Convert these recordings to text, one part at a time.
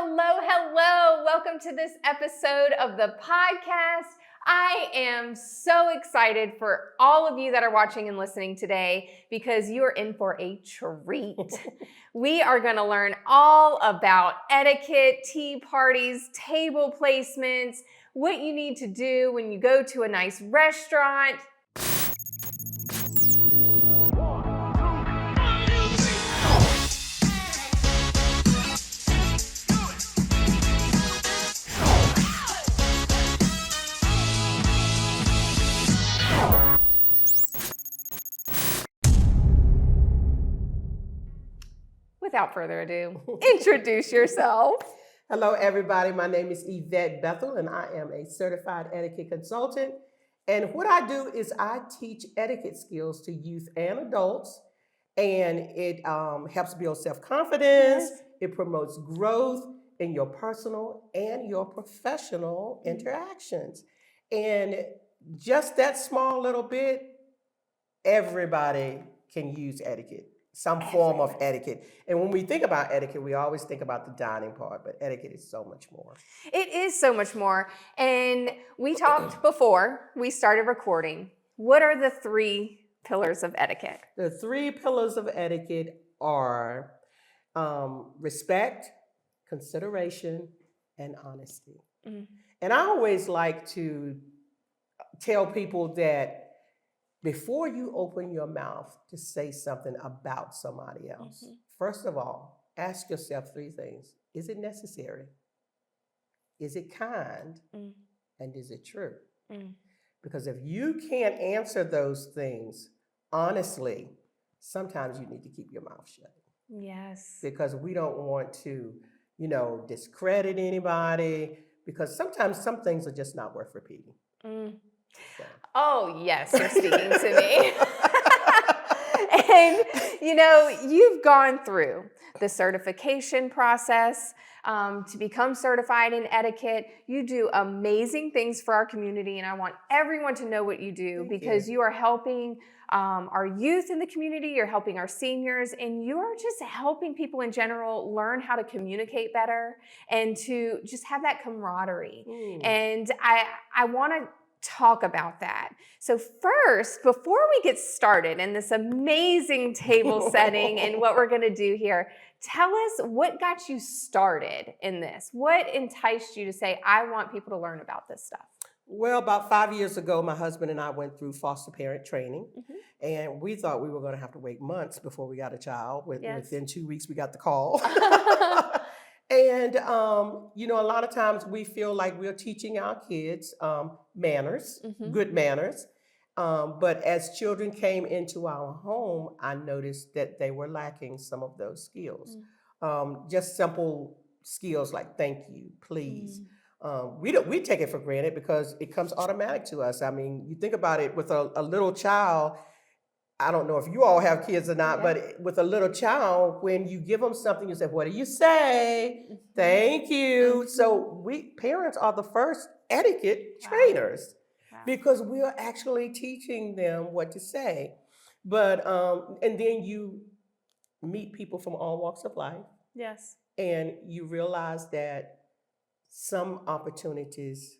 Hello, hello. Welcome to this episode of the podcast. I am so excited for all of you that are watching and listening today because you are in for a treat. We are going to learn all about etiquette, tea parties, table placements, what you need to do when you go to a nice restaurant. Without further ado, introduce yourself. Hello, everybody. My name is Yvette Bethel, and I am a certified etiquette consultant. And what I do is I teach etiquette skills to youth and adults, and it helps build self-confidence. Yes. It promotes growth in your personal and your professional interactions. And just that small little bit, everybody can use etiquette. Some form of etiquette. And when we think about etiquette, we always think about the dining part, but etiquette is so much more. It is so much more. And we talked before we started recording. What are the three pillars of etiquette? The three pillars of etiquette are respect, consideration, and honesty. Mm-hmm. And I always like to tell people that before you open your mouth to say something about somebody else, first of all, ask yourself three things. Is it necessary? Is it kind? And is it true? Because if you can't answer those things honestly, sometimes you need to keep your mouth shut. Yes. Because we don't want to, discredit anybody, because sometimes some things are just not worth repeating. So. Oh, yes, you're speaking to me. And, you've gone through the certification process to become certified in etiquette. You do amazing things for our community, and I want everyone to know what you do because you are helping our youth in the community, you're helping our seniors, and you are just helping people in general learn how to communicate better and to just have that camaraderie. And I want to talk about that. So first, before we get started in this amazing table setting and what we're going to do here, tell us what got you started in this. What enticed you to say, I want people to learn about this stuff? Well, about 5 years ago, my husband and I went through foster parent training, and we thought we were going to have to wait months before we got a child. Within 2 weeks, we got the call. And, a lot of times we feel like we're teaching our kids manners, good manners. But as children came into our home, I noticed that they were lacking some of those skills. Just simple skills like thank you, please. We take it for granted because it comes automatic to us. I mean, you think about it with a little child. I don't know if you all have kids or not, but with a little child, when you give them something, you say, what do you say? Thank you. So parents are the first etiquette trainers because we are actually teaching them what to say. But, and then you meet people from all walks of life. Yes. And you realize that some opportunities,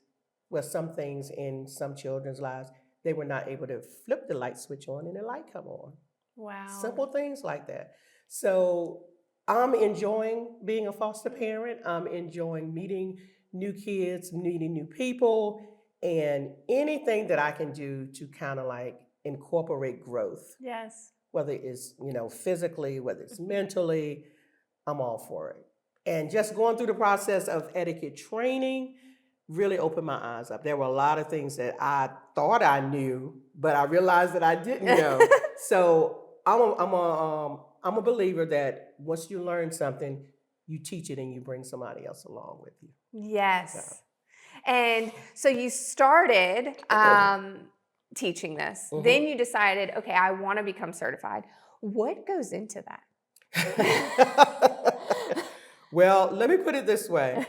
some things in some children's lives, they were not able to flip the light switch on and the light come on. Wow. Simple things like that. So I'm enjoying being a foster parent. I'm enjoying meeting new kids, meeting new people, and anything that I can do to kind of like incorporate growth. Yes. Whether it's, physically, whether it's mentally, I'm all for it. And just going through the process of etiquette training really opened my eyes up. There were a lot of things that I thought I knew, but I realized that I didn't know. So I'm a believer that once you learn something, you teach it and you bring somebody else along with you. Yes. So. And so you started teaching this. Then you decided, okay, I want to become certified. What goes into that? Well, let me put it this way.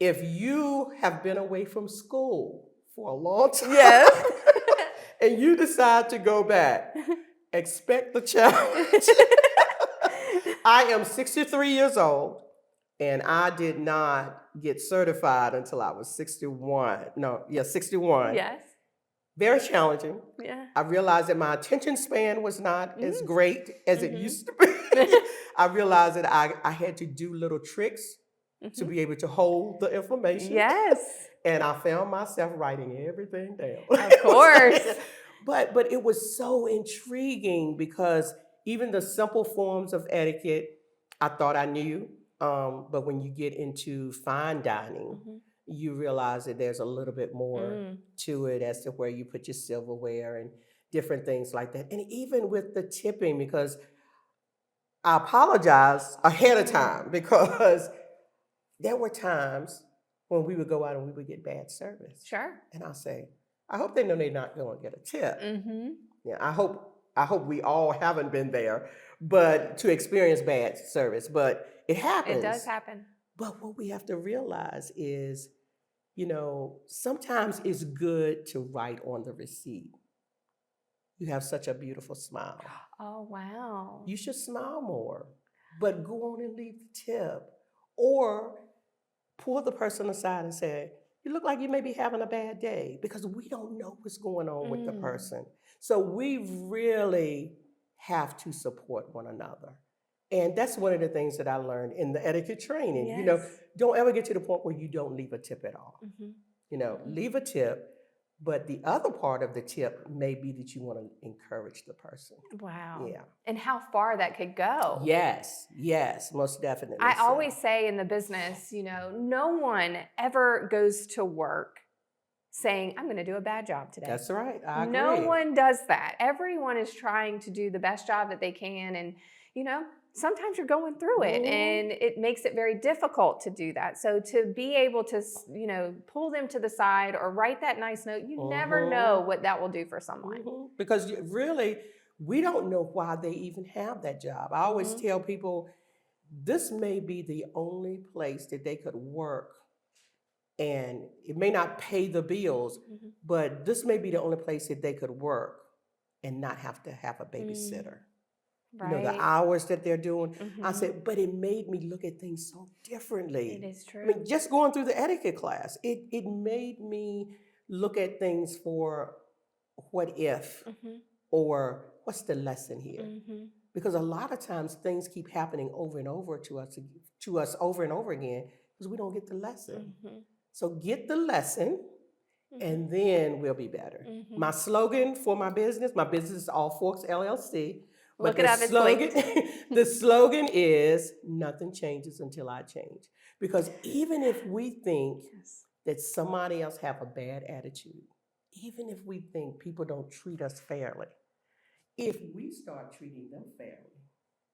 If you have been away from school for a long time, and you decide to go back, expect the challenge. I am 63 years old. And I did not get certified until I was 61. No, yeah, 61. Yes. Very challenging. Yeah. I realized that my attention span was not as Mm. great as it used to be. I realized that I had to do little tricks to be able to hold the information. Yes. And I found myself writing everything down. Of course. But it was so intriguing because even the simple forms of etiquette, I thought I knew. But when you get into fine dining, you realize that there's a little bit more to it as to where you put your silverware and different things like that. And even with the tipping, because I apologize ahead of time because there were times when we would go out and we would get bad service. Sure. And I'll say, I hope they know they're not going to get a tip. Yeah, I hope we all haven't been there, but to experience bad service. But it happens. It does happen. But what we have to realize is, sometimes it's good to write on the receipt. You have such a beautiful smile. Oh, wow. You should smile more, but go on and leave the tip. Or pull the person aside and say, you look like you may be having a bad day, because we don't know what's going on with the person. So we really have to support one another. And that's one of the things that I learned in the etiquette training. Yes. Don't ever get to the point where you don't leave a tip at all. Leave a tip, but the other part of the tip may be that you want to encourage the person. Wow. Yeah. And how far that could go. Yes, most definitely. I always say in the business, no one ever goes to work saying, I'm going to do a bad job today. That's right. I agree. No one does that. Everyone is trying to do the best job that they can. And, sometimes you're going through it and it makes it very difficult to do that. So to be able to, pull them to the side or write that nice note, you never know what that will do for someone. Because really, we don't know why they even have that job. I always tell people, this may be the only place that they could work, and it may not pay the bills, but this may be the only place that they could work and not have to have a babysitter. Right. The hours that they're doing. I said, but it made me look at things so differently. It is true. I mean, just going through the etiquette class, it made me look at things for what if, or what's the lesson here? Because a lot of times things keep happening over and over to us over and over again because we don't get the lesson. So get the lesson, and then we'll be better. My slogan for my business is All Forks LLC. Look it up, it's linked. The slogan is, nothing changes until I change. Because even if we think that somebody else have a bad attitude, even if we think people don't treat us fairly, if we start treating them fairly,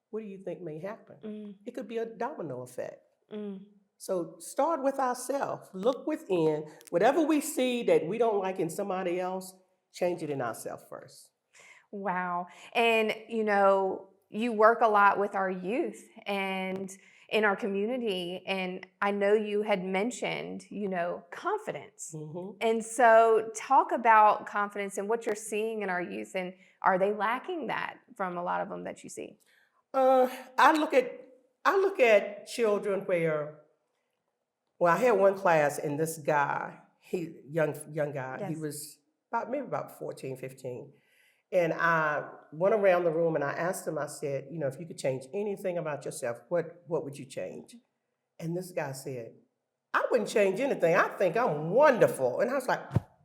what do you think may happen? It could be a domino effect. So start with ourselves. Look within. Whatever we see that we don't like in somebody else, change it in ourselves first. Wow. And, you work a lot with our youth and in our community. And I know you had mentioned, confidence. And so talk about confidence and what you're seeing in our youth. And are they lacking that from a lot of them that you see? I look at children where, I had one class, and this guy, young guy, he was about 14, 15. And I went around the room and I asked him, I said, if you could change anything about yourself, what would you change? And this guy said, I wouldn't change anything. I think I'm wonderful. And I was like,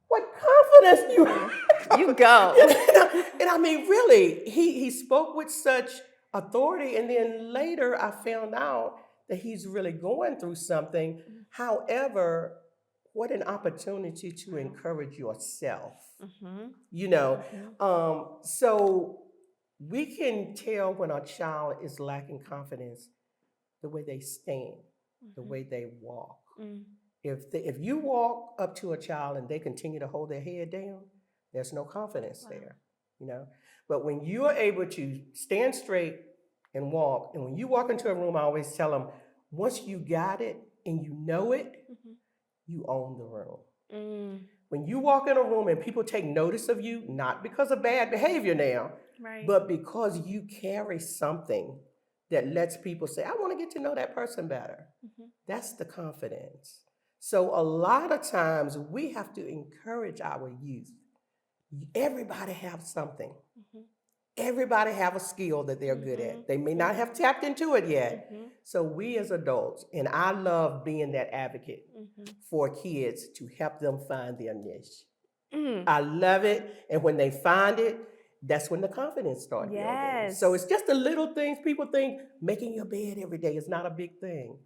what confidence you have? You go. And I mean, really, he spoke with such authority. And then later I found out that he's really going through something. However, what an opportunity to encourage yourself. So we can tell when a child is lacking confidence, the way they stand, the way they walk. If you walk up to a child and they continue to hold their head down, there's no confidence there, But when you are able to stand straight and walk, and when you walk into a room, I always tell them, once you got it and you know it, you own the room. When you walk in a room and people take notice of you, not because of bad behavior now, but because you carry something that lets people say, I want to get to know that person better. That's the confidence. So a lot of times we have to encourage our youth. Everybody have something. Everybody have a skill that they're good at. They may not have tapped into it yet. So we as adults, and I love being that advocate for kids to help them find their niche. I love it. And when they find it, that's when the confidence starts building. Yes. So it's just the little things. People think making your bed every day is not a big thing.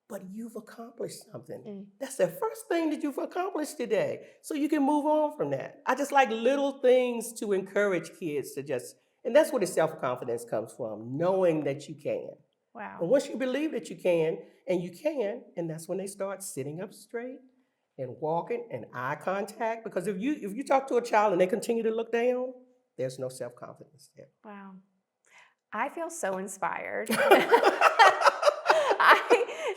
But you've accomplished something. That's the first thing that you've accomplished today. So you can move on from that. I just like little things to encourage kids to just, and that's where the self-confidence comes from, knowing that you can. Wow. And once you believe that you can, and that's when they start sitting up straight and walking and eye contact. Because if you talk to a child and they continue to look down, there's no self-confidence there. Wow. I feel so inspired. I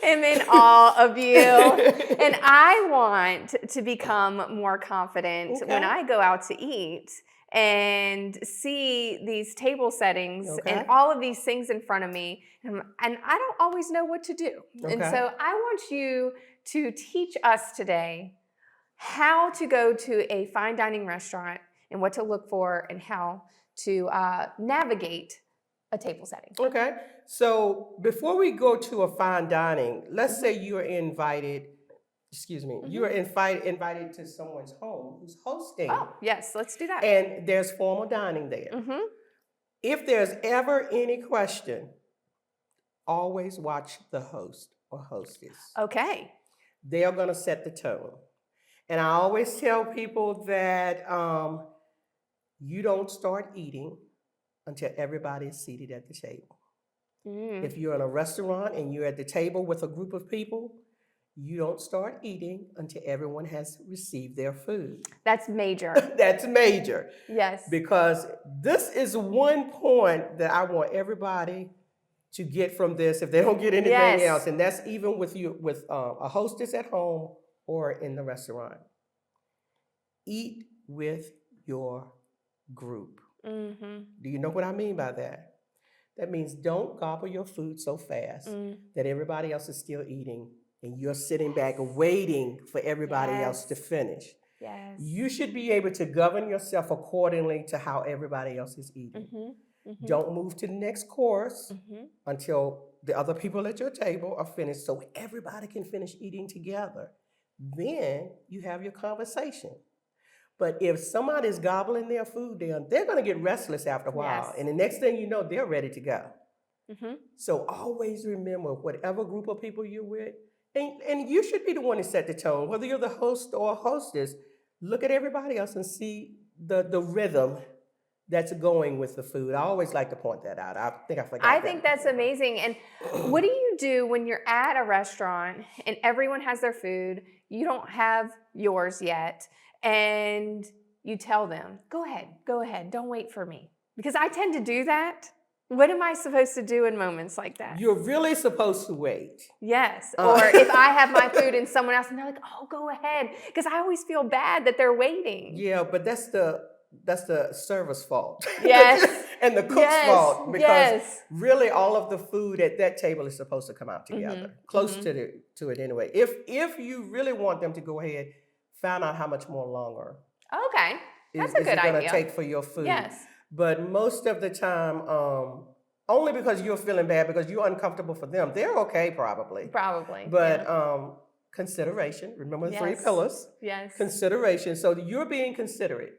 am in awe of you. And I want to become more confident when I go out to eat and see these table settings and all of these things in front of me. And I don't always know what to do. And so I want you to teach us today how to go to a fine dining restaurant and what to look for and how to navigate a table setting. Okay. So before we go to a fine dining, let's say you are invited, you are invited to someone's home who's hosting. Oh, yes, let's do that. And there's formal dining there. If there's ever any question, always watch the host or hostess. Okay. They are going to set the tone. And I always tell people that you don't start eating until everybody is seated at the table. If you're in a restaurant and you're at the table with a group of people, you don't start eating until everyone has received their food. That's major. That's major. Yes. Because this is one point that I want everybody to get from this if they don't get anything else. And that's even with a hostess at home or in the restaurant. Eat with your group. Do you know what I mean by that? That means don't gobble your food so fast that everybody else is still eating and you're sitting back waiting for everybody else to finish. Yes. You should be able to govern yourself accordingly to how everybody else is eating. Don't move to the next course until the other people at your table are finished so everybody can finish eating together. Then you have your conversation. But if somebody's gobbling their food down, they're going to get restless after a while. Yes. And the next thing you know, they're ready to go. So always remember, whatever group of people you're with, and you should be the one to set the tone. Whether you're the host or a hostess, look at everybody else and see the rhythm that's going with the food. I always like to point that out. I think I forgot I think that's amazing. And what do you do when you're at a restaurant and everyone has their food, you don't have yours yet, and you tell them, go ahead, don't wait for me? Because I tend to do that. What am I supposed to do in moments like that? You're really supposed to wait. Yes. Or if I have my food and someone else, and they're like, oh, go ahead. Because I always feel bad that they're waiting. Yeah, but that's the server's fault. Yes. And the cook's fault. Because really all of the food at that table is supposed to come out together. Close to it anyway. If you really want them to go ahead, find out how much more longer. Okay. That's a good idea. It's going to take for your food. Yes. But most of the time, only because you're feeling bad, because you're uncomfortable for them. They're okay, probably. Probably. But consideration, remember the three pillars? Yes. Consideration. So you're being considerate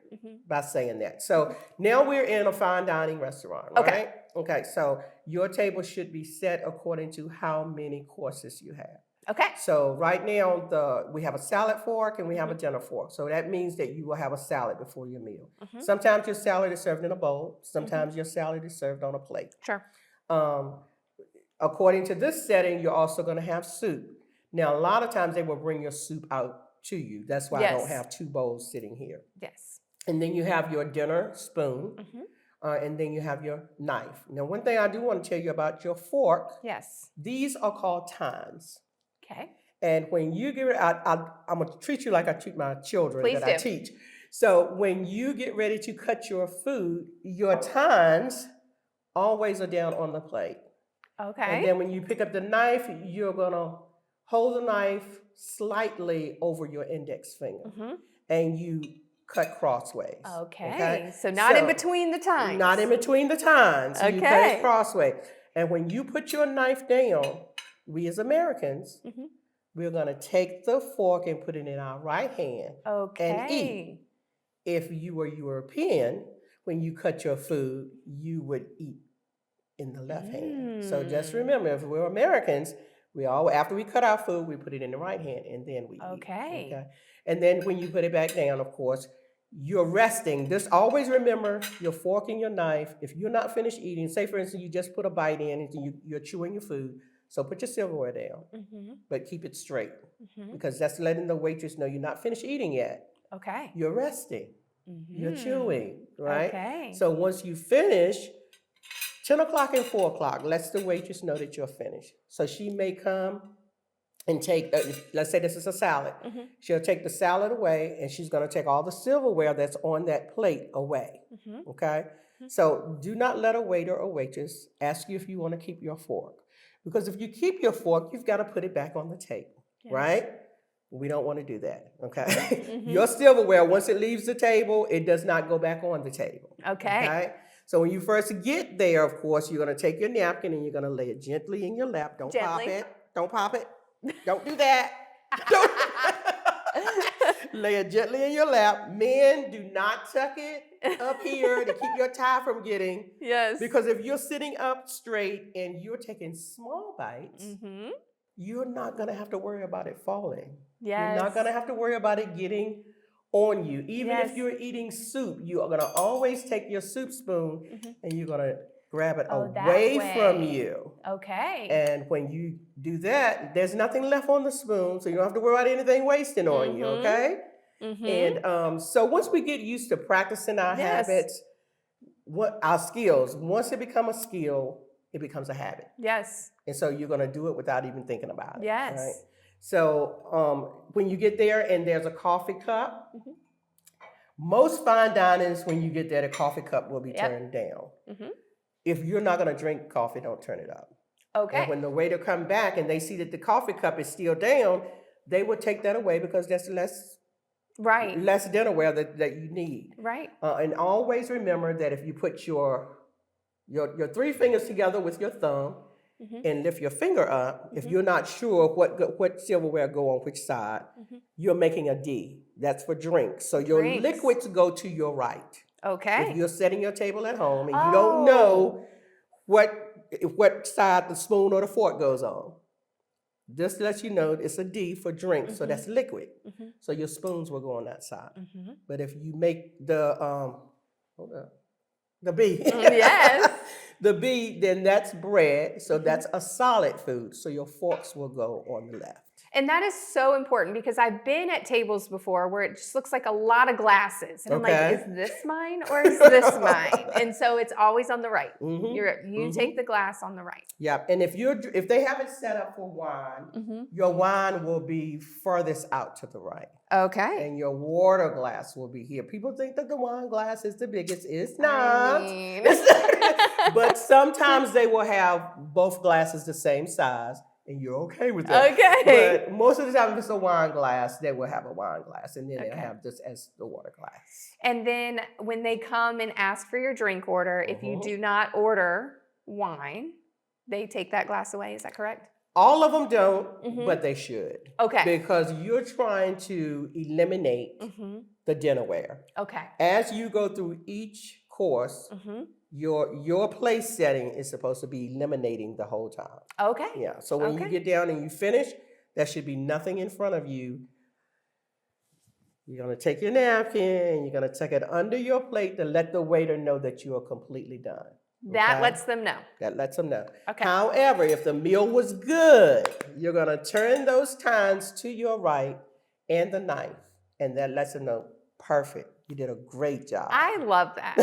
by saying that. So now we're in a fine dining restaurant, right? Okay. So your table should be set according to how many courses you have. Okay. So right now we have a salad fork and we have a dinner fork. So that means that you will have a salad before your meal. Sometimes your salad is served in a bowl. Sometimes your salad is served on a plate. Sure. According to this setting, you're also going to have soup. Now, a lot of times they will bring your soup out to you. That's why I don't have two bowls sitting here. Yes. And then you have your dinner spoon. And then you have your knife. Now, one thing I do want to tell you about your fork. Yes. These are called tines. Okay. And when you get, I'm going to treat you like I treat my children I teach. So when you get ready to cut your food, your tines always are down on the plate. And then when you pick up the knife, you're going to hold the knife slightly over your index finger. And you cut crossways. Okay. So not in between the tines. Not in between the tines. You cut it crossway. And when you put your knife down, we as Americans, we're going to take the fork and put it in our right hand and eat. If you were European, when you cut your food, you would eat in the left hand. So just remember, if we're Americans, we all, after we cut our food, we put it in the right hand and then we eat. Okay. And then when you put it back down, of course, you're resting. Just always remember your fork and your knife. If you're not finished eating, say for instance, you just put a bite in and you're chewing your food. So put your silverware down, but keep it straight because that's letting the waitress know you're not finished eating yet. Okay. You're resting. You're chewing, right? Okay. So once you finish, 10 o'clock and 4 o'clock, lets the waitress know that you're finished. So she may come and take, let's say this is a salad. She'll take the salad away and she's going to take all the silverware that's on that plate away. Okay? So do not let a waiter or waitress ask you if you want to keep your fork. Because if you keep your fork, you've got to put it back on the table, right? We don't want to do that, okay? Your silverware, once it leaves the table, it does not go back on the table. Okay? So when you first get there, of course, you're going to take your napkin and you're going to lay it gently in your lap. Don't pop it. Don't pop it. Don't do that. Lay it gently in your lap. Men, do not tuck it up here to keep your tie from getting. Because if you're sitting up straight and you're taking small bites, you're not going to have to worry about it falling. You're not going to have to worry about it getting on you. Even if you're eating soup, you are going to always take your soup spoon and you're going to grab it away from you. Okay. And when you do that, there's nothing left on the spoon, so you don't have to worry about anything wasting on you, okay? And so once we get used to practicing our habits, our skills, once it becomes a skill, it becomes a habit. And so you're going to do it without even thinking about it. Right? So when you get there and there's a coffee cup, most fine dinings, when you get there, the coffee cup will be turned down. If you're not going to drink coffee, don't turn it up. Okay. And when the waiter come back and they see that the coffee cup is still down, they will take that away because that's less dinnerware that you need. Right. And always remember that if you put your 3 fingers together with your thumb and lift your finger up, if you're not sure what silverware go on which side, you're making a D. That's for drinks. So your liquids go to your right. Okay. If you're setting your table at home and you don't know what side the spoon or the fork goes on, just to let you know it's a D for drinks, so that's liquid. So your spoons will go on that side. But if you make the B, the B, then that's bread, so that's a solid food. So your forks will go on the left. And that is so important because I've been at tables before where it just looks like a lot of glasses. And I'm like, is this mine or is this mine? And so it's always on the right. You take the glass on the right. Yeah, and if they have it set up for wine, your wine will be furthest out to the right. Okay. And your water glass will be here. People think that the wine glass is the biggest. It's not. But sometimes they will have both glasses the same size. And you're okay with that. Okay. But most of the time, if it's a wine glass, they will have a wine glass. And then they'll have this as the water glass. And then when they come and ask for your drink order, if you do not order wine, they take that glass away. Is that correct? All of them don't, but they should. Okay. Because you're trying to eliminate the dinnerware. Okay. As you go through each course, your place setting is supposed to be eliminating the whole time. Okay. Yeah. So when you get down and you finish, there should be nothing in front of you. You're going to take your napkin, you're going to tuck it under your plate to let the waiter know that you are completely done. That lets them know. That lets them know. Okay. However, if the meal was good, you're going to turn those tines to your right and the knife, and that lets them know, perfect. You did a great job. I love that.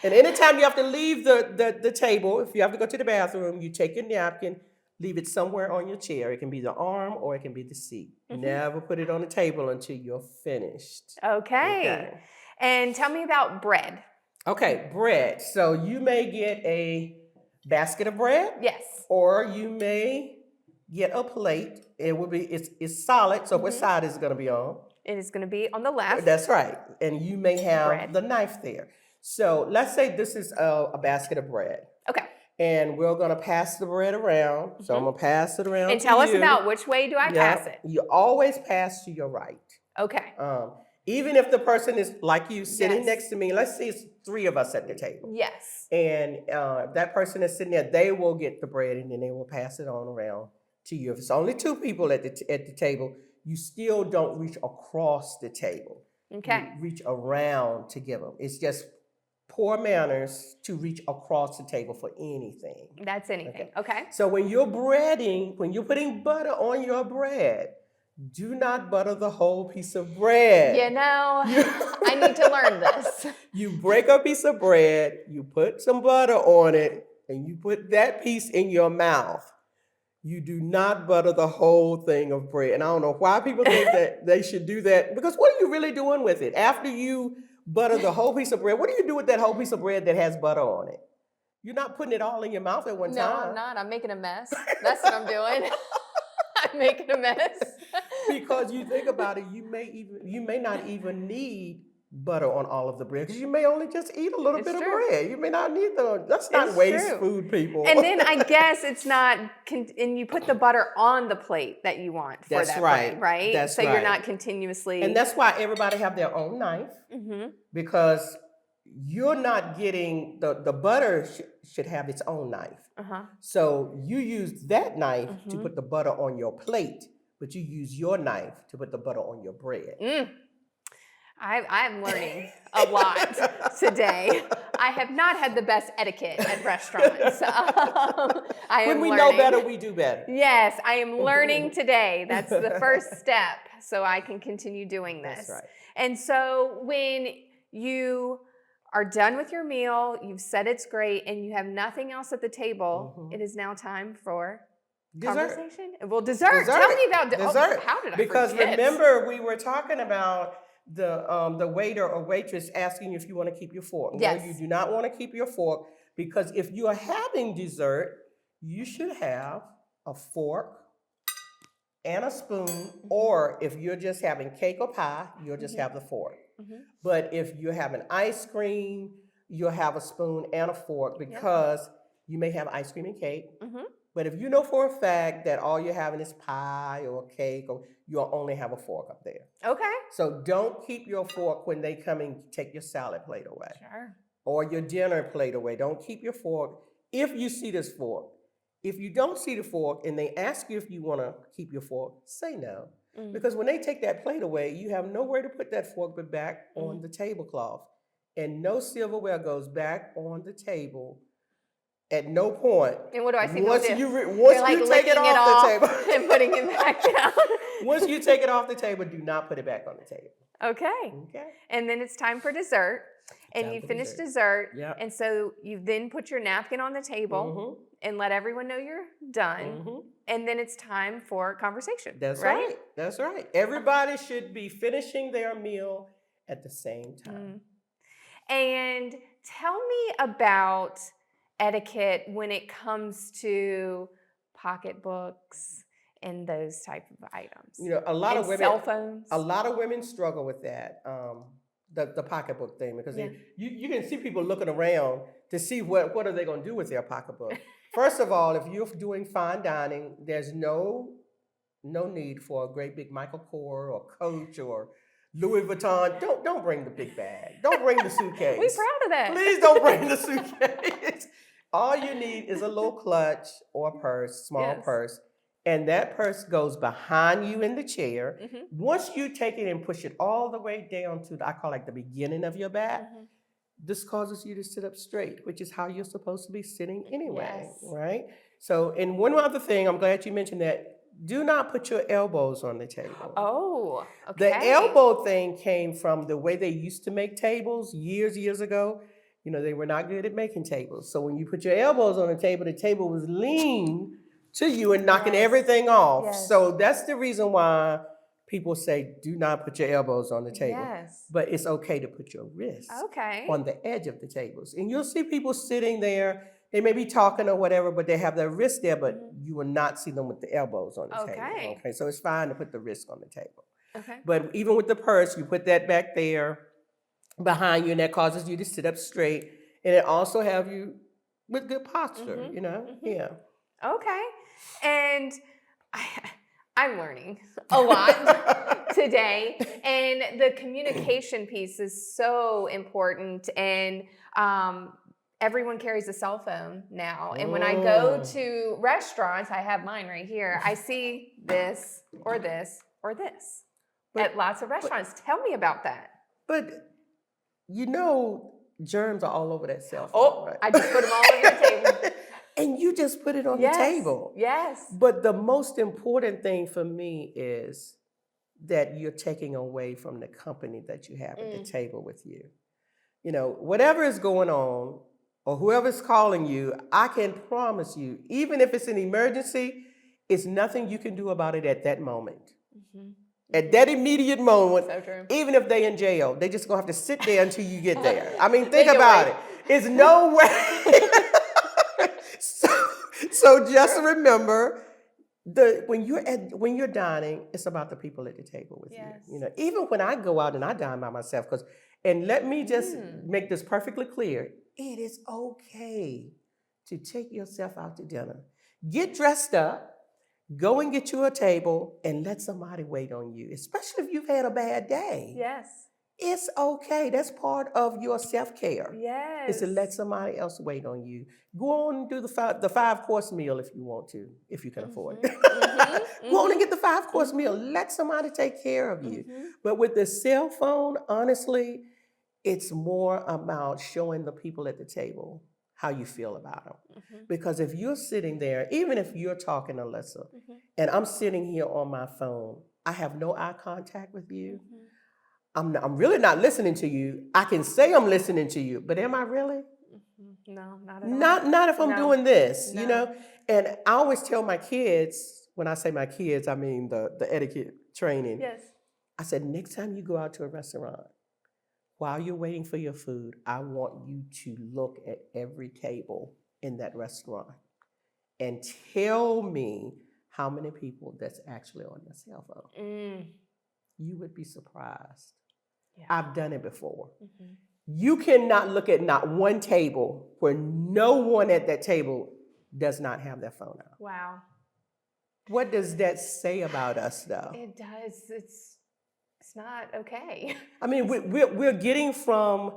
And anytime you have to leave the table, if you have to go to the bathroom, you take your napkin, leave it somewhere on your chair. It can be the arm or it can be the seat. Never put it on the table until you're finished. Okay. And tell me about bread. Okay, bread. So you may get a basket of bread, Yes. or you may get a plate. It will be, it's solid, so what side is it going to be on? It is going to be on the left. That's right. And you may have bread. the knife there. So let's say this is a basket of bread. Okay. And we're going to pass the bread around. So I'm going to pass it around And to tell us you. about which way do I pass it? You always pass to your right. Okay. Even if the person is like you sitting Yes. next to me, let's say it's 3 of us at the table. Yes. And if that person is sitting there, they will get the bread and then they will pass it on around to you. If it's only 2 people at the table, you still don't reach across the table. Okay. You reach around to give them. It's just poor manners to reach across the table for anything. That's anything. Okay. So when you're breading, when you're putting butter on your bread, do not butter the whole piece of bread. You know, I need to learn this. You break a piece of bread, you put some butter on it, and you put that piece in your mouth. You do not butter the whole thing of bread. And I don't know why people think that they should do that, because what are you really doing with it? After you butter the whole piece of bread, what do you do with that whole piece of bread that has butter on it? You're not putting it all in your mouth at one time. No, I'm not. I'm making a mess. That's what I'm doing. I'm making a mess. Because you think about it, you may not even need butter on all of the bread, because you may only just eat a little bit of bread. You may not need let's not waste food, people. And then I guess it's not, and you put the butter on the plate that you want for that bread, right? That's so right. you're not continuously. And that's why everybody have their own knife, because you're not getting, the butter should have its own knife. So you use that knife to put the butter on your plate, but you use your knife to put the butter on your bread. I'm learning a lot today. I have not had the best etiquette at restaurants. When we know better, we do better. Yes, I am learning today. That's the first step, so I can continue doing this. That's right. And so when you are done with your meal, you've said it's great, and you have nothing else at the table, it is now time for dessert. Conversation? Well, dessert. Tell me about dessert. How did I Because forget? remember, we were talking about the waiter or waitress asking you if you want to keep your fork. Yes. No, you do not want to keep your fork, because if you are having dessert, you should have a fork and a spoon, or if you're just having cake or pie, you'll just have the fork. But if you're having ice cream, you'll have a spoon and a fork, because you may have ice cream and cake. But if you know for a fact that all you're having is pie or cake, or you'll only have a fork up there. Okay. So don't keep your fork when they come and take your salad plate away. Sure. Or your dinner plate away. Don't keep your fork if you see this fork. If you don't see the fork and they ask you if you want to keep your fork, say no. Because when they take that plate away, you have nowhere to put that fork but back on the tablecloth. And no silverware goes back on the table at no point. And what do I see? Once you take it licking off the table and putting it back down. Once you take it off the table, do not put it back on the table. Okay. And then it's time for dessert. And you finish dessert. And so you then put your napkin on the table and let everyone know you're done. And then it's time for conversation. That's right. That's right. Everybody should be finishing their meal at the same time. And tell me about etiquette when it comes to pocketbooks and those type of items. You know, a lot of women, cell phones. A lot of women struggle with that, the pocketbook thing, because you can see people looking around to see what are they going to do with their pocketbook. First of all, if you're doing fine dining, there's no need for a great big Michael Kors or Coach or Louis Vuitton. Don't bring the big bag. Don't bring the suitcase. We're proud of that. Please don't bring the suitcase. All you need is a little clutch or a purse, small purse, and that purse goes behind you in the chair. Once you take it and push it all the way down to I call it the beginning of your back, this causes you to sit up straight, which is how you're supposed to be sitting anyway, right? So, and one other thing, I'm glad you mentioned that. Do not put your elbows on the table. Oh, okay. The elbow thing came from the way they used to make tables years ago. You know, they were not good at making tables. So when you put your elbows on the table was lean to you and knocking everything off. So that's the reason why people say, do not put your elbows on the table. But it's okay to put your wrists on the edge of the tables. And you'll see people sitting there they may be talking or whatever, but they have their wrist there, but you will not see them with the elbows on the table. Okay, so it's fine to put the wrist on the table. Okay. But even with the purse, you put that back there behind you, and that causes you to sit up straight, and it also have you with good posture, you know? Yeah. Okay. And I'm learning a lot today. And the communication piece is so important. And everyone carries a cell phone now. And when I go to restaurants, I have mine right here. I see this or this or this at lots of restaurants. Tell me about that. But you know, germs are all over that cell phone. Oh, right? I just put them all over the table. And you just put it on the table. Yes. But the most important thing for me is that you're taking away from the company that you have at the table with you. You know, whatever is going on or whoever's calling you, I can promise you, even if it's an emergency, it's nothing you can do about it at that moment. At that immediate moment, So true. even if they're in jail, they just gonna have to sit there until you get there. I mean, think about it. It's no way. So just remember, when you're dining, it's about the people at the table with you. You know, even when I go out and I dine by myself, and let me just make this perfectly clear, it is okay to take yourself out to dinner. Get dressed up, go and get you a table, and let somebody wait on you, especially if you've had a bad day. Yes. It's okay. That's part of your self-care. Yes. Is to let somebody else wait on you. Go on and do the 5-course meal if you want to, if you can afford it. Go on and get the 5-course meal. Let somebody take care of you. But with the cell phone, honestly, it's more about showing the people at the table how you feel about them. Because if you're sitting there, even if you're talking, Alyssa, and I'm sitting here on my phone, I have no eye contact with you. I'm really not listening to you. I can say I'm listening to you, but am I really? No, not at all. Not if I'm doing this, you know? And I always tell my kids, when I say my kids, I mean the etiquette training. Yes. I said, next time you go out to a restaurant, while you're waiting for your food, I want you to look at every table in that restaurant and tell me how many people that's actually on their cell phone. You would be surprised. Yeah. I've done it before. You cannot look at not one table where no one at that table does not have their phone out. Wow. What does that say about us, though? It does. It's not okay. I mean, we're getting from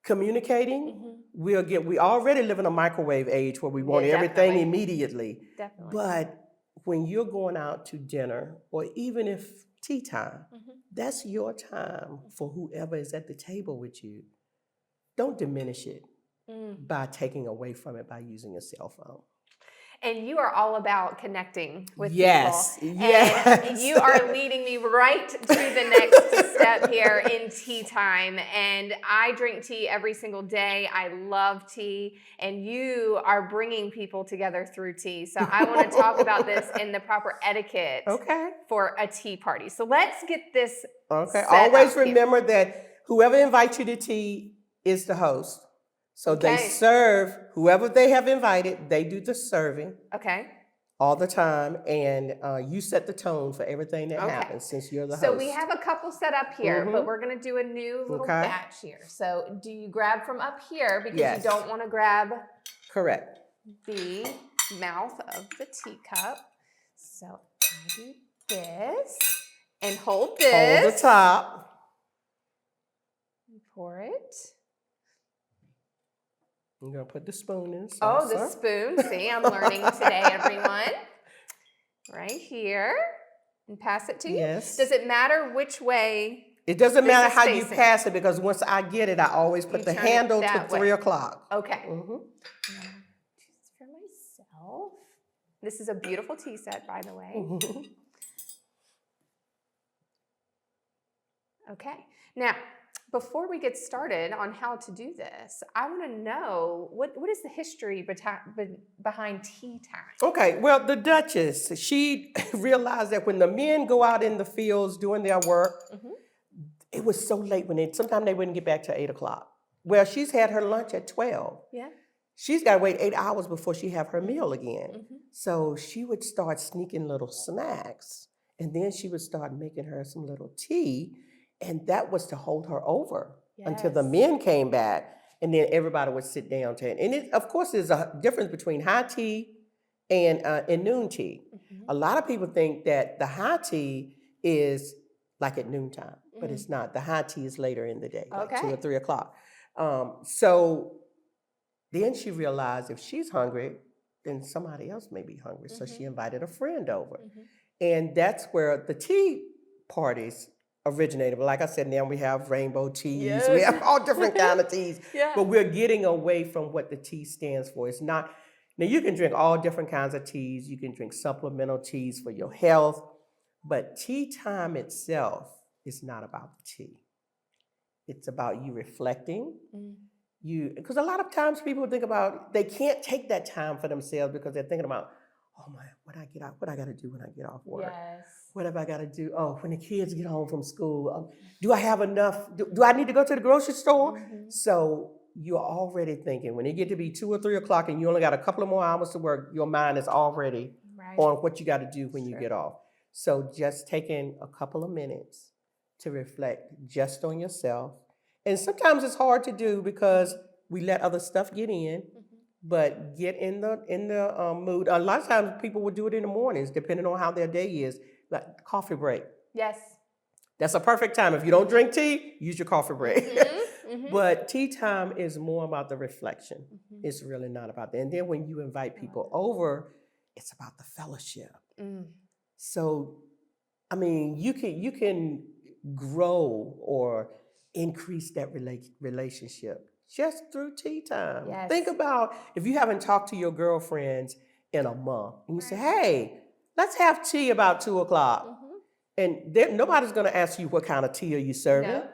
communicating. We already live in a microwave age where we want everything immediately. Definitely. But when you're going out to dinner, or even if tea time, that's your time for whoever is at the table with you. Don't diminish it by taking away from it by using a cell phone. And you are all about connecting with people. Yes. And you are leading me right to the next step here in tea time. And I drink tea every single day. I love tea. And you are bringing people together through tea. So I want to talk about this in the proper etiquette for a tea party. So let's get this set Always up remember here. that whoever invites you to tea is the host. So they serve whoever they have invited. They do the serving. All the time, and you set the tone for everything that happens since you're the host. So we have a couple set up here, but we're going to do a new little batch here. So do you grab from up here because you don't want to grab the mouth of the teacup. So I do this and hold this. Hold the top. And pour it. I'm going to put the spoon in. Oh, the spoon. See, I'm learning today, everyone. Right here. And pass it to you. Yes. Does it matter which way? It doesn't matter how you pass it, because once I get it, I always put the handle to 3 o'clock. Okay. Just for myself. This is a beautiful tea set, by the way. Okay. Now, before we get started on how to do this, I want to know what is the history behind tea time? Okay, well, the Duchess, she realized that when the men go out in the fields doing their work, it was so late sometimes they wouldn't get back till 8 o'clock. Well, she's had her lunch at 12. Yeah. she's got to wait 8 hours before she have her meal again. Mm-hmm. So she would start sneaking little snacks, and then she would start making her some little tea, and that was to hold her over until the Yes. men came back, and then everybody would sit down to it. And it, of course, there's a difference between high tea and noon tea. Mm-hmm. A lot of people think that the high tea is like at noontime, but Mm-hmm. it's not. The high tea is later in the day, like 2 Okay. or 3 o'clock. So then she realized if she's hungry, then somebody else may be hungry. So she invited a friend over. Mm-hmm. And that's where the tea parties originated. But like I said, now we have rainbow teas. Yes. We have all different kind of teas. Yeah. But we're getting away from what the tea stands for. It's not, now you can drink all different kinds of teas. You can drink supplemental teas for your health. But tea time itself is not about the tea. It's about you reflecting. Because a lot of times people think about, they can't take that time for themselves because they're thinking about, oh my, when I get out, what I got to do when I get off work? Yes. What have I got to do? Oh, when the kids get home from school, do I have enough? Do I need to go to the grocery store? So you're already thinking, when it get to be 2 or 3 o'clock and you only got a couple of more hours to work, your mind is already on what you got to do when you get off. So just taking a couple of minutes to reflect just on yourself. And sometimes it's hard to do because we let other stuff get in, but get in the mood. A lot of times people will do it in the mornings, depending on how their day is, like coffee break. Yes. That's a perfect time. If you don't drink tea, use your coffee break. But tea time is more about the reflection. It's really not about that. And then when you invite people over, it's about the fellowship. So, I mean, you can grow or increase that relationship just through tea time. Yes. Think about if you haven't talked to your girlfriends in a month and you say, hey, let's have tea about 2 o'clock. And nobody's going to ask you what kind of tea are you serving. No.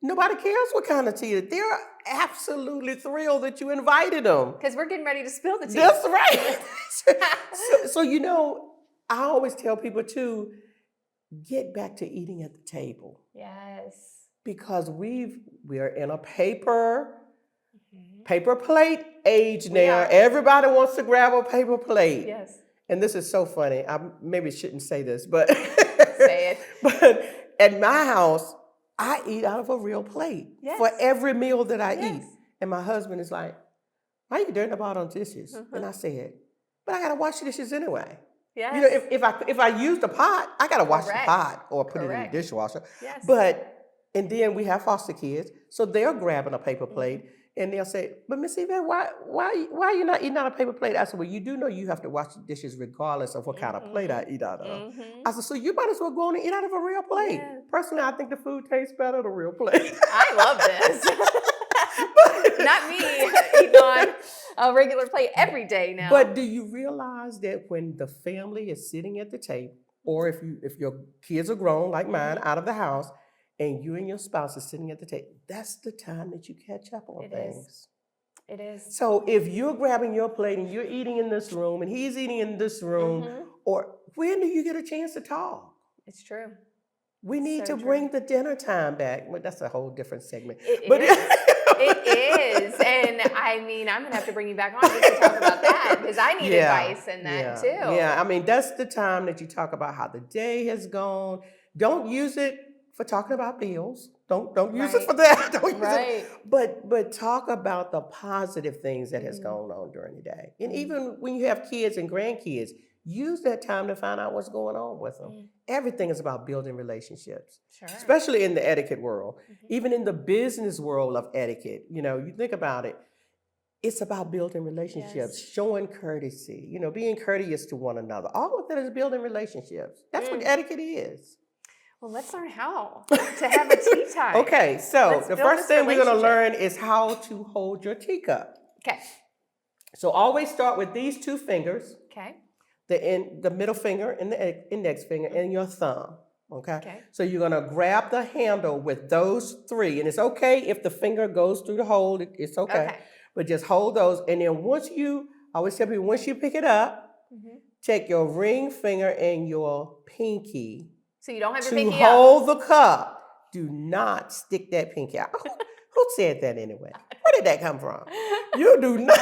Nobody cares what kind of tea. They're absolutely thrilled that you invited them. Because we're getting ready to spill the tea. That's right. so, you know, I always tell people too, get back to eating at the table. Yes. Because we're in a paper plate age now. Everybody wants to grab a paper plate. Yes. And this is so funny. I maybe shouldn't say this, but say it. But at my house, I eat out of a real plate for every meal that I eat. And my husband is like, why are you dirtying about on dishes? And I said, but I gotta wash the dishes anyway. Yes. You know, if I use the pot, I gotta wash the pot or put it in the dishwasher. Yes. And then we have foster kids, so they're grabbing a paper plate, and they'll say, "But Miss Yvette, why are you not eating out of a paper plate?" I said, "Well, you do know you have to wash the dishes regardless of what kind of plate I eat out of." I said, "So you might as well go on and eat out of a real plate." Yeah. Personally, I think the food tastes better on a real plate. I love this. Not me eating on a regular plate every day now. But do you realize that when the family is sitting at the table, or if your kids are grown like mine out of the house, and you and your spouse are sitting at the table, that's the time that you catch up on things. It is. So if you're grabbing your plate and you're eating in this room and he's eating in this room, or when do you get a chance to talk? It's true. We need to true. bring the dinner time back. Well, that's a whole different segment. It is. And I mean, I'm going to have to bring you back on just to talk about that because I need advice in that too. Yeah, I mean, that's the time that you talk about how the day has gone. Don't use it for talking about bills. Don't use it for that. Don't use it. But talk about the positive things that has gone on during the day. And even when you have kids and grandkids, use that time to find out what's going on with them. Everything is about building relationships, especially in the etiquette world. Even in the business world of etiquette, you know, you think about it, it's about building relationships, showing courtesy, you know, being courteous to one another. All of that is building relationships. That's what etiquette is. Well, let's learn how to have a tea time. Okay, so the first thing we're going to learn is how to hold your teacup. Okay. So always start with these 2 fingers. Okay. The middle finger and the index finger and your thumb. Okay. So you're going to grab the handle with those 3. And it's okay if the finger goes through the hole. It's okay. But just hold those. And then I always tell people, once you pick it up, take your ring finger and your pinky. So you don't have your to pinky hold the cup. Do not stick that pinky out. Who said that anyway? Where did that come from? You do not.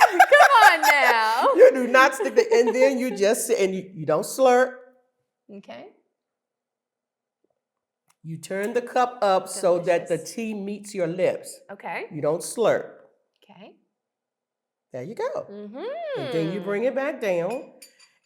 Come on now. You do not stick the, and then you just sit and you don't slurp. Okay. You turn the cup up so that the Delicious. tea meets your lips. Okay. You don't slurp. Okay. There you go. Mm-hmm. And then you bring it back down.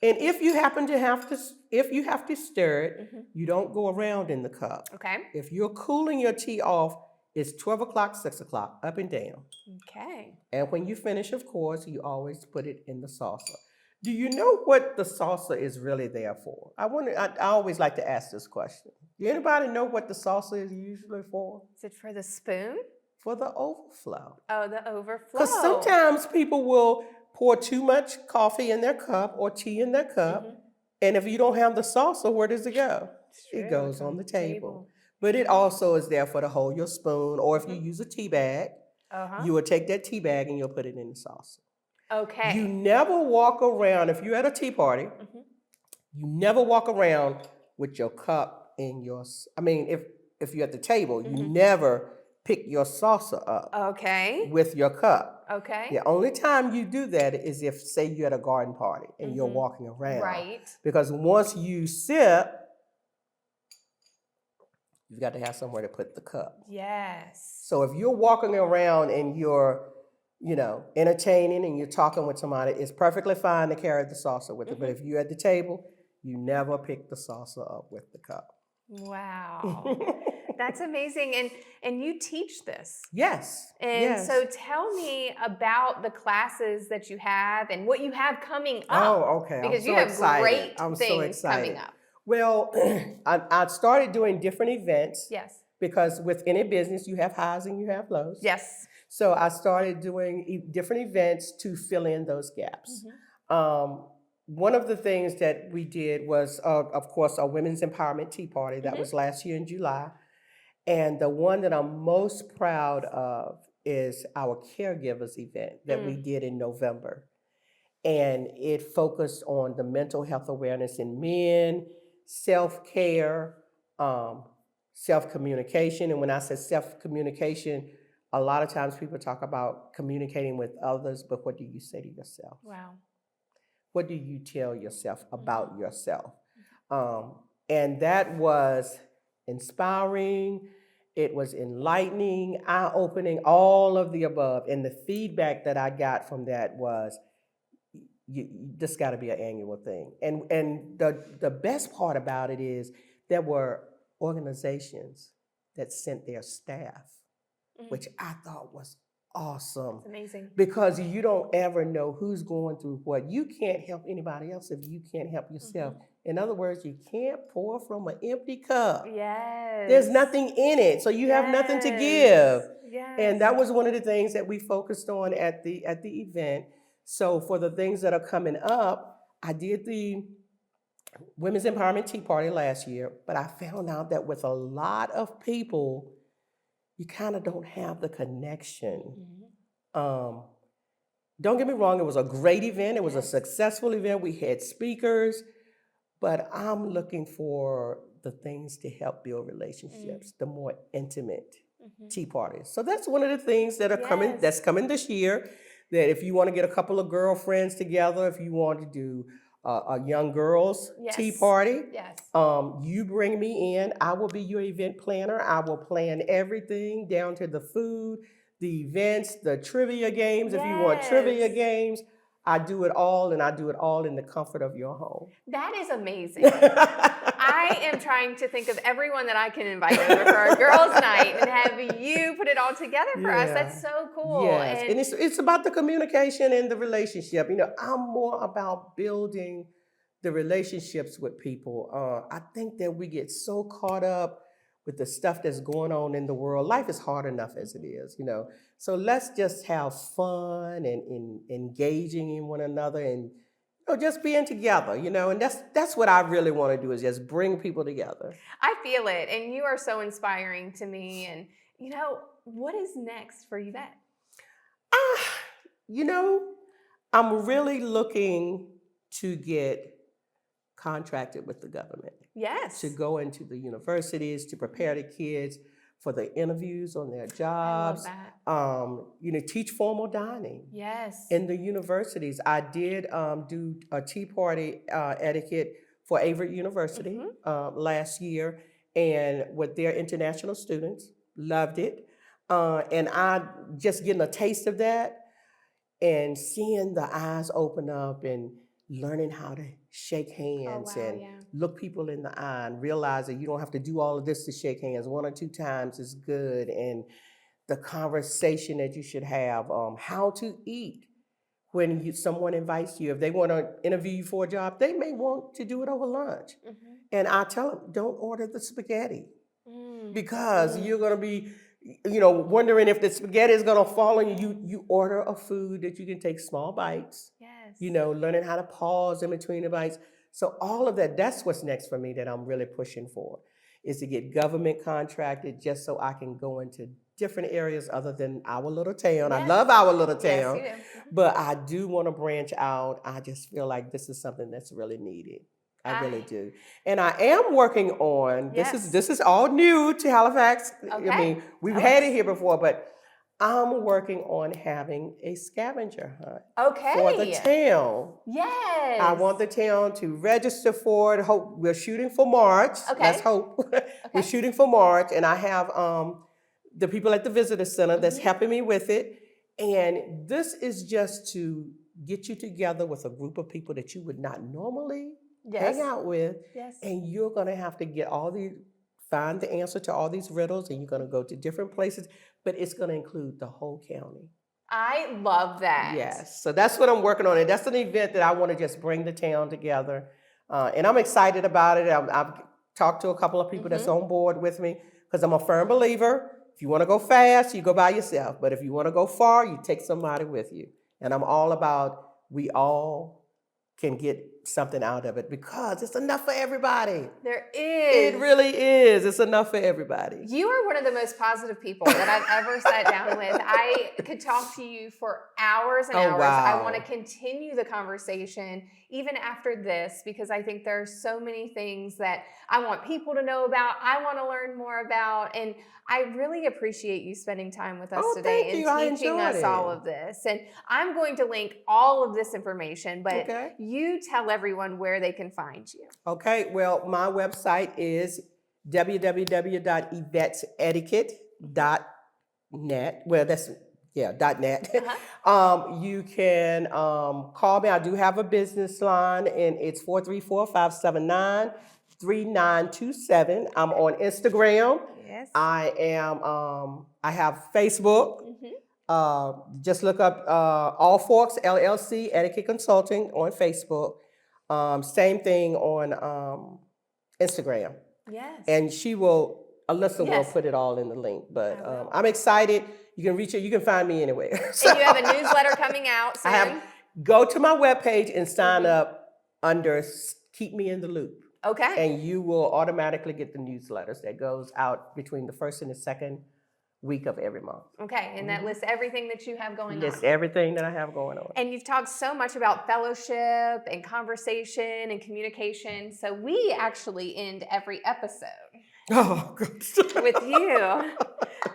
And if you happen to have to stir it, you don't go around in the cup. Okay. If you're cooling your tea off, it's 12 o'clock, 6 o'clock, up and down. Okay. And when you finish, of course, you always put it in the saucer. Do you know what the saucer is really there for? I always like to ask this question. Do anybody know what the saucer is usually for? Is it for the spoon? For the overflow. Oh, the overflow. Because sometimes people will pour too much coffee in their cup or tea in their cup. And if you don't have the saucer, where does it go? It goes on the table. But it also is there for to hold your spoon, or if you use a tea bag, you will take that tea bag and you'll put it in the saucer. Okay. You never walk around, if you're at a tea party, you never walk around with your cup in your, if you're at the table, you never pick your saucer up with your cup. Okay. The only time you do that is if, say, you're at a garden party and you're walking around. Right. Because once you sip, you've got to have somewhere to put the cup. Yes. So if you're walking around and you're, entertaining and you're talking with somebody, it's perfectly fine to carry the saucer with it. But if you're at the table, you never pick the saucer up with the cup. Wow. That's amazing. And you teach this. Yes. And so tell me about the classes that you have and what you have coming up. Oh, okay. Because you have excited. great things coming up. Well, I started doing different events. Yes. Because with any business, you have highs and you have lows. Yes. So I started doing different events to fill in those gaps. One of the things that we did was, of course, a women's empowerment tea party. That was last year in July. And the one that I'm most proud of is our caregivers event that we did in November. And it focused on the mental health awareness in men, self-care, self-communication. And when I say self-communication, a lot of times people talk about communicating with others, but what do you say to yourself? Wow. What do you tell yourself about yourself? And that was inspiring. It was enlightening, eye-opening, all of the above. And the feedback that I got from that was, this got to be an annual thing. And the best part about it is there were organizations that sent their staff, which I thought was awesome. It's amazing. Because you don't ever know who's going through what. You can't help anybody else if you can't help yourself. In other words, you can't pour from an empty cup. Yes. There's nothing in it, so you have nothing to give. Yes. And that was one of the things that we focused on at the event. So for the things that are coming up, I did the Women's Empowerment Tea Party last year, but I found out that with a lot of people, you kind of don't have the connection. Don't get me wrong, it was a great event. It was a successful event. We had speakers, but I'm looking for the things to help build relationships, the more intimate tea parties. So that's one of the things that are coming, that's coming this year, that if you want to get a couple of girlfriends together, if you want to do a young girls tea party, you bring me in. I will be your event planner. I will plan everything down to the food, the events, the trivia games. If you want trivia games, I do it all, and I do it all in the comfort of your home. That is amazing. I am trying to think of everyone that I can invite over for our girls' night and have you put it all together for us. That's so cool. Yes, and it's about the communication and the relationship. I'm more about building the relationships with people. I think that we get so caught up with the stuff that's going on in the world. Life is hard enough as it is, So let's just have fun and engaging in one another and just being together, and that's what I really want to do, is just bring people together. I feel it, and you are so inspiring to me. And what is next for Yvette? I'm really looking to get contracted with the government. Yes. To go into the universities, to prepare the kids for the interviews on their I love jobs. that. Teach formal dining. Yes. In the universities. I did do a tea party etiquette for Avery University last year, and with their international students, loved it. And I just getting a taste of that and seeing the eyes open up and learning how to shake hands wow, and yeah. look people in the eye and realize that you don't have to do all of this to shake hands. 1 or 2 times is good. And the conversation that you should have, how to eat when someone invites you. If they want to interview you for a job, they may want to do it over lunch. And I tell them, don't order the spaghetti because you're going to be, wondering if the spaghetti is going to fall on you. You order a food that you can take small bites. Yes. Learning how to pause in between the bites. So all of that, that's what's next for me that I'm really pushing for, is to get government contracted just so I can go into different areas other than our little town. I love our little town, Yes, you do. but I do want to branch out. I just feel like this is something that's really needed. I really do. And I am working on, this is all new to Halifax. Okay. I mean, we've had it here before, but I'm working on having a scavenger hunt for the town. Yes. I want the town to register for it. Hope we're shooting for March. Let's hope. We're shooting for March, and I have the people at the visitor center that's helping me with it. And this is just to get you together with a group of people that you would not normally hang out with. Yes. And you're gonna have to find the answer to all these riddles, and you're gonna go to different places, but it's gonna include the whole county. I love that. Yes, so that's what I'm working on, and that's an event that I want to just bring the town together, and I'm excited about it. I've talked to a couple of people that's on board with me, because I'm a firm believer. If you want to go fast, you go by yourself, but if you want to go far, you take somebody with you. And I'm all about we all can get something out of it because it's enough for everybody. There is. It really is. It's enough for everybody. You are one of the most positive people that I've ever sat down with. I could talk to you for hours and hours. Wow. I want to continue the conversation even after this because I think there are so many things that I want people to know about, I want to learn more about, and I really appreciate you spending time with us today and teaching us all of this. And I'm going to link all of this information, but you tell everyone where they can find you. Okay, well, my website is www.yvette'setiquette.net. Well, that's, .net. You can call me. I do have a business line, and it's 434-579-3927. I'm on Instagram. Yes. I have Facebook. Just look up All Forks LLC Etiquette Consulting on Facebook. Same thing on Instagram. Yes. And Alyssa will put it all in the link. But I'm excited. You can reach it. You can find me anywhere. So, and you have a newsletter coming out soon? Go to my webpage and sign up under Keep Me in the Loop. Okay. And you will automatically get the newsletters that goes out between the first and the second week of every month. Okay, and that lists everything that you have going on. Lists everything that I have going on. And you've talked so much about fellowship and conversation and communication. So we actually end every episode with you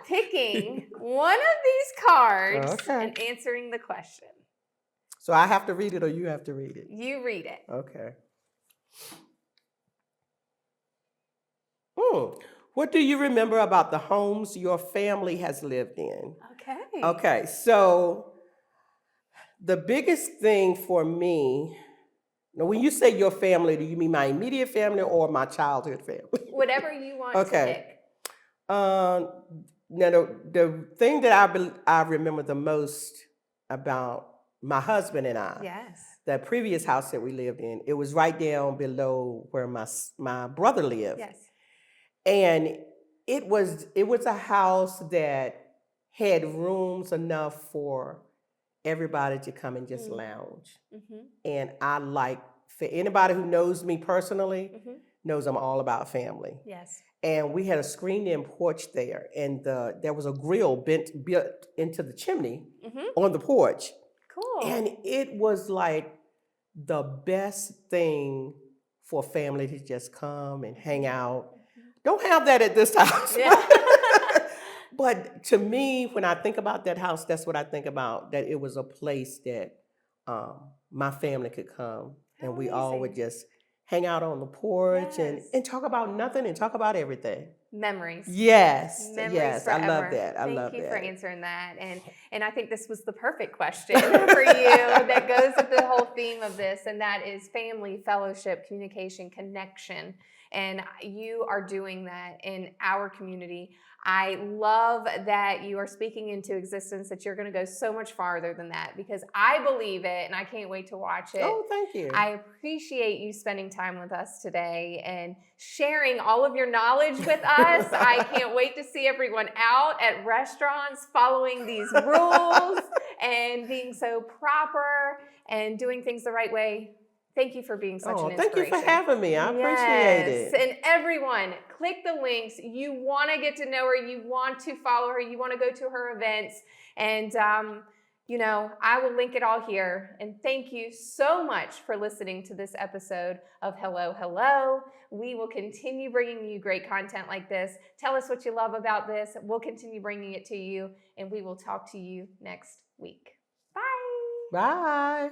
picking one of these cards and answering the question. So I have to read it or you have to read it? You read it. Okay. What do you remember about the homes your family has lived in? Okay, so the biggest thing for me, now when you say your family, do you mean my immediate family or my childhood family? Whatever you want to pick. Now, the thing that I remember the most about my husband and I, the previous house that we lived in, it was right down below where my brother lived. Yes. And it was a house that had rooms enough for everybody to come and just lounge. And for anybody who knows me personally, knows I'm all about family. Yes. And we had a screened-in porch there, and there was a grill built into the chimney on the porch. Cool. And it was like the best thing for a family to just come and hang out. Don't have that at this house. But to me, when I think about that house, that's what I think about, that it was a place that my family could come How and we all would amazing. just hang out on the porch Yes. and talk about nothing and talk about everything. Memories. Yes, Memories yes, I love forever. that. I Thank love you for that. answering that. And I think this was the perfect question for you that goes with the whole theme of this, and that is family, fellowship, communication, connection. And you are doing that in our community. I love that you are speaking into existence, that you're going to go so much farther than that, because I believe it and I can't wait to watch it. Oh, thank you. I appreciate you spending time with us today and sharing all of your knowledge with us. I can't wait to see everyone out at restaurants following these rules and being so proper and doing things the right way. Thank you for being such an Oh, thank you for inspiration. having me. I appreciate Yes. it. And everyone, click the links. You want to get to know her. You want to follow her. You want to go to her events. And, I will link it all here. And thank you so much for listening to this episode of Hello, Hello. We will continue bringing you great content like this. Tell us what you love about this. We'll continue bringing it to you. And we will talk to you next week. Bye. Bye.